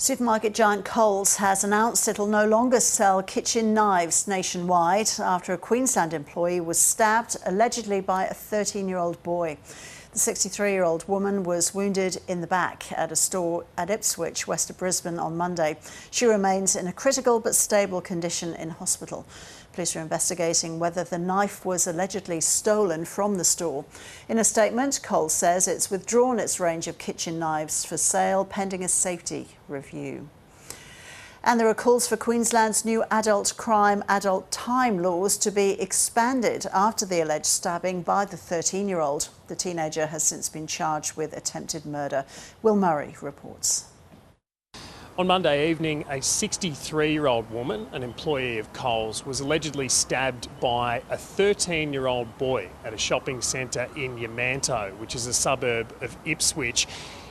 Supermarket giant Coles has announced it'll no longer sell kitchen knives nationwide after a Queensland employee was stabbed, allegedly by a 13-year-old boy. The 63-year-old woman was wounded in the back at a store at Ipswich, west of Brisbane, on Monday. She remains in a critical but stable condition in hospital. Police are investigating whether the knife was allegedly stolen from the store. In a statement, Coles says it's withdrawn its range of kitchen knives for sale pending a safety review. And there are calls for Queensland's new adult crime, adult time laws to be expanded after the alleged stabbing by the 13-year-old. The teenager has since been charged with attempted murder. Will Murray reports. On Monday evening, a 63-year-old woman, an employee of Coles, was allegedly stabbed by a 13-year-old boy at a shopping centre in Yamanto, which is a suburb of Ipswich,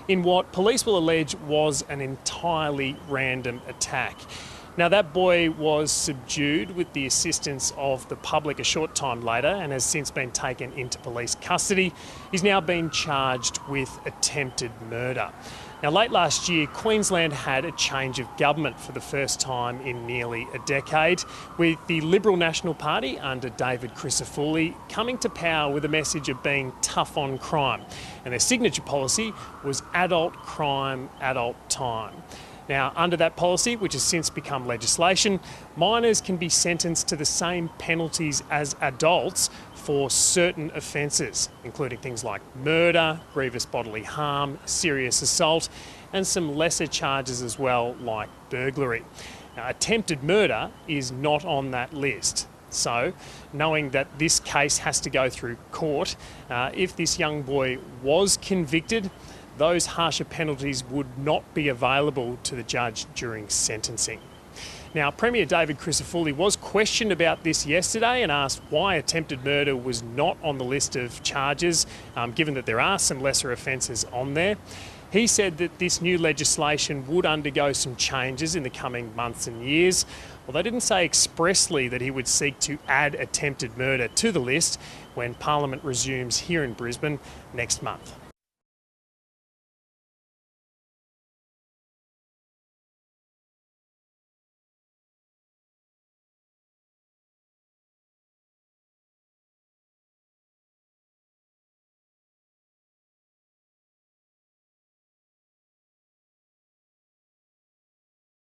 in what police will allege was an entirely random attack. Now, that boy was subdued with the assistance of the public a short time later and has since been taken into police custody. He's now been charged with attempted murder. Now, late last year, Queensland had a change of government for the first time in nearly a decade, with the Liberal National Party under David Crisafulli coming to power with a message of being tough on crime. And their signature policy was adult crime, adult time. Now, under that policy, which has since become legislation, minors can be sentenced to the same penalties as adults for certain offences, including things like murder, grievous bodily harm, serious assault, and some lesser charges as well, like burglary. Now, attempted murder is not on that list. So, knowing that this case has to go through court, if this young boy was convicted, those harsher penalties would not be available to the judge during sentencing. Now, Premier David Crisafulli was questioned about this yesterday and asked why attempted murder was not on the list of charges, given that there are some lesser offences on there. He said that this new legislation would undergo some changes in the coming months and years, although didn't say expressly that he would seek to add attempted murder to the list when Parliament resumes here in Brisbane next month.